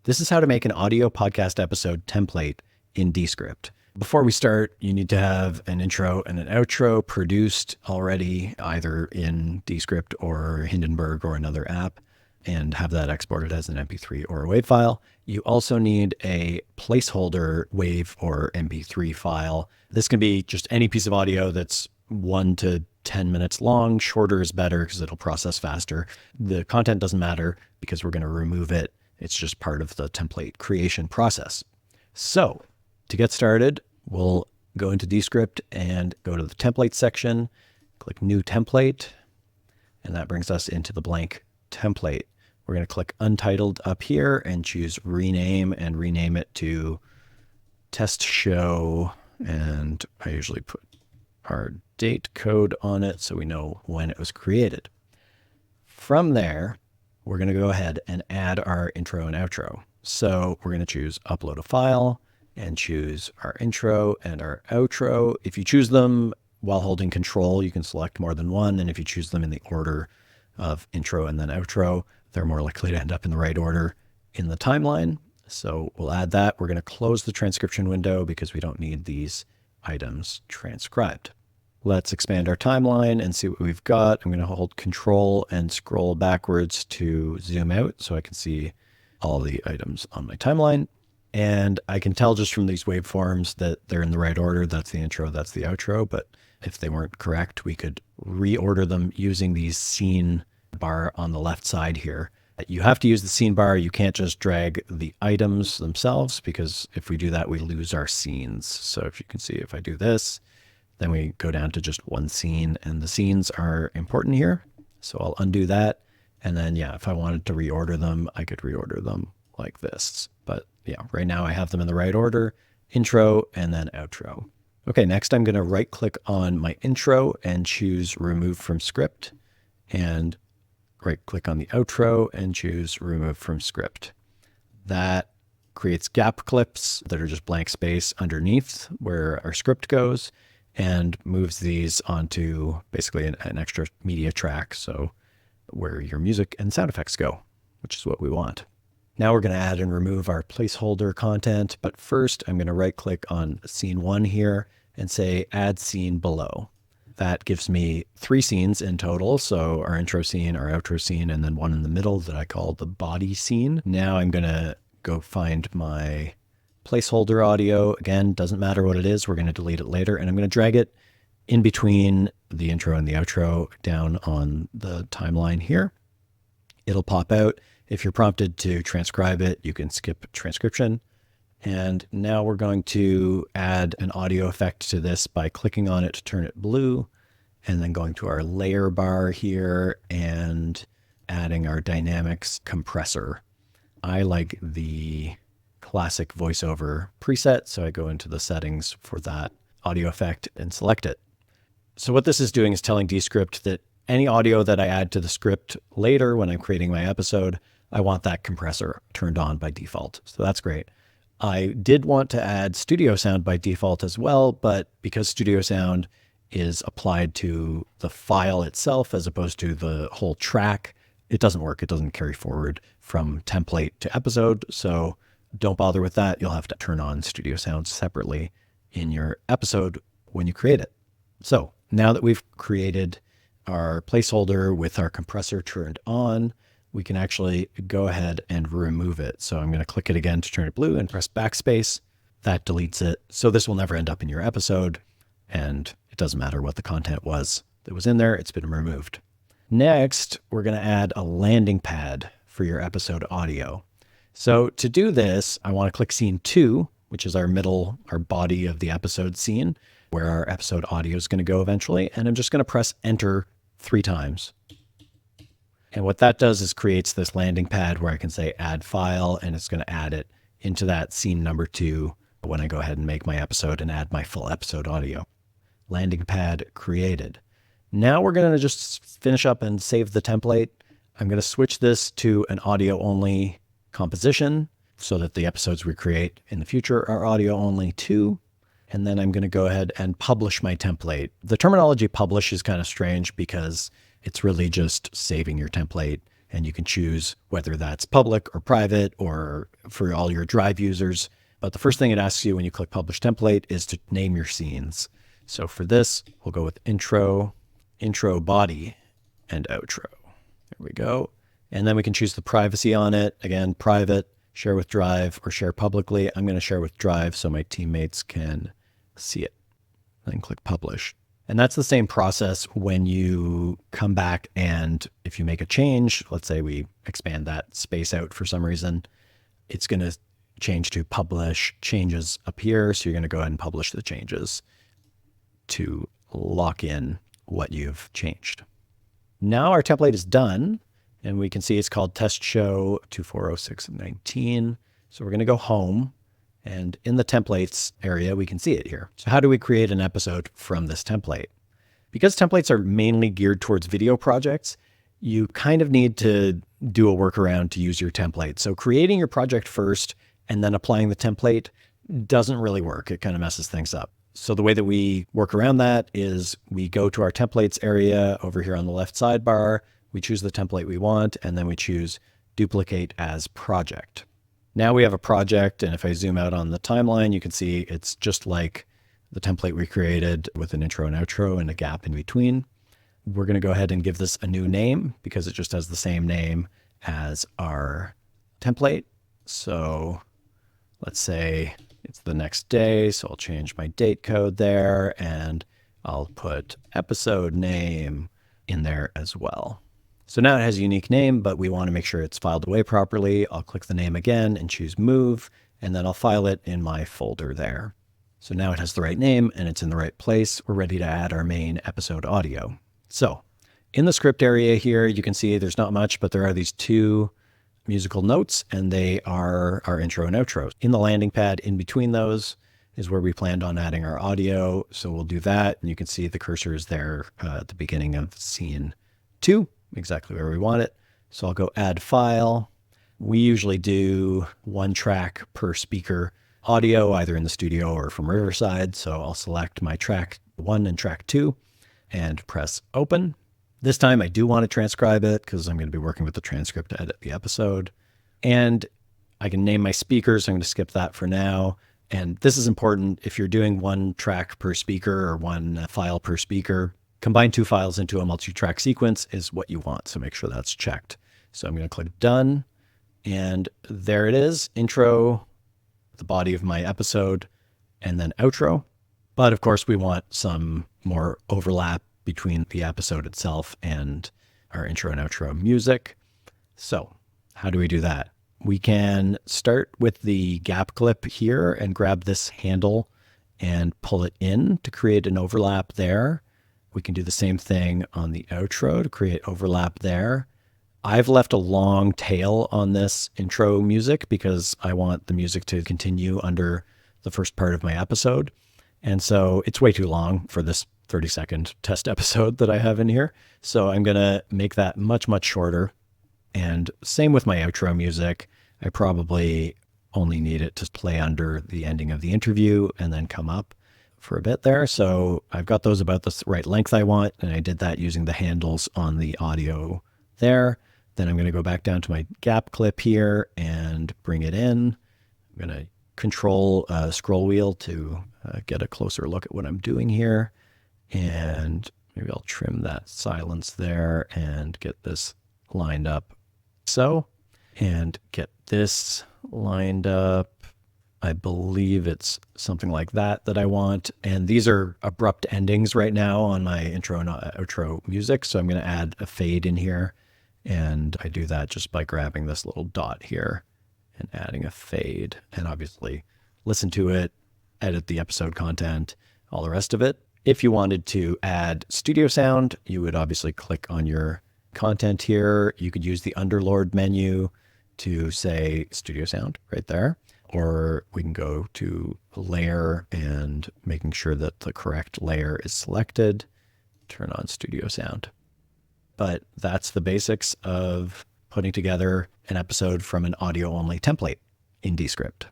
This is how to make an audio podcast episode template in Descript. Before we start, you need to have an intro and an outro produced already, either in Descript or Hindenburg or another app, and have that exported as an MP3 or a WAV file. You also need a placeholder WAV or MP3 file. This can be just any piece of audio that's 1 to 10 minutes long. Shorter is better because it'll process faster. The content doesn't matter because we're going to remove it. It's just part of the template creation process. So to get started, we'll go into Descript and go to the template section, click New Template, and that brings us into the blank template. We're going to click Untitled up here and choose Rename and rename it to Test Show. And I usually put our date code on it so we know when it was created. From there, we're going to go ahead and add our intro and outro. So we're going to choose Upload a File and choose our intro and our outro. If you choose them while holding Control, you can select more than one. And if you choose them in the order of intro and then outro, they're more likely to end up in the right order in the timeline. So we'll add that. We're going to close the transcription window because we don't need these items transcribed. Let's expand our timeline and see what we've got. I'm going to hold Control and scroll backwards to zoom out so I can see all the items on my timeline. And I can tell just from these waveforms that they're in the right order. That's the intro, that's the outro. But if they weren't correct, we could reorder them using these scene bar on the left side here. You have to use the scene bar. You can't just drag the items themselves because if we do that, we lose our scenes. So if you can see, if I do this, then we go down to just one scene, and the scenes are important here. So I'll undo that. And then, yeah, if I wanted to reorder them, I could reorder them like this. But yeah, right now I have them in the right order, intro and then outro. Okay, next I'm going to right click on my intro and choose Remove from Script, and right click on the outro and choose Remove from Script. That creates gap clips that are just blank space underneath where our script goes, and moves these onto basically an extra media track. So where your music and sound effects go, which is what we want. Now we're going to add and remove our placeholder content. But first I'm going to right click on scene 1 here and say add scene below. That gives me 3 scenes in total. So our intro scene, our outro scene, and then one in the middle that I call the body scene. Now I'm going to go find my placeholder audio. Again, doesn't matter what it is. We're going to delete it later. And I'm going to drag it in between the intro and the outro down on the timeline here. It'll pop out. If you're prompted to transcribe it, you can skip transcription. And now we're going to add an audio effect to this by clicking on it to turn it blue, and then going to our layer bar here and adding our dynamics compressor. I like the classic voiceover preset, so I go into the settings for that audio effect and select it. So what this is doing is telling Descript that any audio that I add to the script later when I'm creating my episode, I want that compressor turned on by default. So that's great. I did want to add studio sound by default as well, but because studio sound is applied to the file itself as opposed to the whole track, it doesn't work. It doesn't carry forward from template to episode. So don't bother with that. You'll have to turn on studio sound separately in your episode when you create it. So now that we've created our placeholder with our compressor turned on, we can actually go ahead and remove it. So I'm going to click it again to turn it blue and press backspace. That deletes it. So this will never end up in your episode, and it doesn't matter what the content was that was in there. It's been removed. Next, we're going to add a landing pad for your episode audio. So to do this, I want to click scene 2, which is our body of the episode scene, where our episode audio is going to go eventually. And I'm just going to press enter 3 times. And what that does is creates this landing pad where I can say add file, and it's going to add it into that scene number 2 when I go ahead and make my episode and add my full episode audio. Landing pad created. Now we're going to just finish up and save the template. I'm going to switch this to an audio only composition so that the episodes we create in the future are audio only too. And then I'm going to go ahead and publish my template. The terminology publish is kind of strange because it's really just saving your template and you can choose whether that's public or private or for all your Drive users. But the first thing it asks you when you click Publish Template is to name your scenes. So for this, we'll go with intro, body, and outro. There we go. And then we can choose the privacy on it. Again, private, share with Drive, or share publicly. I'm going to share with Drive so my teammates can see it. Then click Publish. And that's the same process when you come back and if you make a change, let's say we expand that space out for some reason, it's going to change to publish changes appear. So you're going to go ahead and publish the changes to lock in what you've changed. Now our template is done and we can see it's called Test Show 240619. So we're going to go home. And in the templates area, we can see it here. So how do we create an episode from this template? Because templates are mainly geared towards video projects, you kind of need to do a workaround to use your template. So creating your project first and then applying the template doesn't really work. It kind of messes things up. So the way that we work around that is we go to our templates area over here on the left sidebar, we choose the template we want, and then we choose duplicate as project. Now we have a project, and if I zoom out on the timeline, you can see it's just like the template we created with an intro and outro and a gap in between. We're going to go ahead and give this a new name because it just has the same name as our template. So let's say it's the next day. So I'll change my date code there and I'll put episode name in there as well. So now it has a unique name, but we want to make sure it's filed away properly. I'll click the name again and choose move, and then I'll file it in my folder there. So now it has the right name and it's in the right place. We're ready to add our main episode audio. So in the script area here, you can see there's not much, but there are these two musical notes and they are our intro and outro. In the landing pad in between those is where we planned on adding our audio. So we'll do that. And you can see the cursor is there at the beginning of scene 2. Exactly where we want it. So I'll go add file. We usually do 1 track per speaker audio, either in the studio or from Riverside. So I'll select my track 1 and track 2 and press open. This time I do want to transcribe it because I'm going to be working with the transcript to edit the episode. And I can name my speakers. I'm going to skip that for now. And this is important if you're doing 1 track per speaker or 1 file per speaker. Combine 2 files into a multi-track sequence is what you want. So make sure that's checked. So I'm going to click done. And there it is, intro, the body of my episode, and then outro. But of course we want some more overlap between the episode itself and our intro and outro music. So how do we do that? We can start with the gap clip here and grab this handle and pull it in to create an overlap there. We can do the same thing on the outro to create overlap there. I've left a long tail on this intro music because I want the music to continue under the first part of my episode. And so it's way too long for this 30-second test episode that I have in here. So I'm going to make that much, much shorter. And same with my outro music. I probably only need it to play under the ending of the interview and then come up for a bit there. So I've got those about the right length I want. And I did that using the handles on the audio there. Then I'm going to go back down to my gap clip here and bring it in. I'm going to control scroll wheel to get a closer look at what I'm doing here. And maybe I'll trim that silence there and get this lined up. So, and get this lined up. I believe it's something like that I want. And these are abrupt endings right now on my intro and outro music. So I'm going to add a fade in here. And I do that just by grabbing this little dot here and adding a fade. And obviously listen to it, edit the episode content, all the rest of it. If you wanted to add studio sound, you would obviously click on your content here. You could use the Underlord menu to say studio sound right there. Or we can go to layer and making sure that the correct layer is selected, turn on studio sound. But that's the basics of putting together an episode from an audio only template in Descript.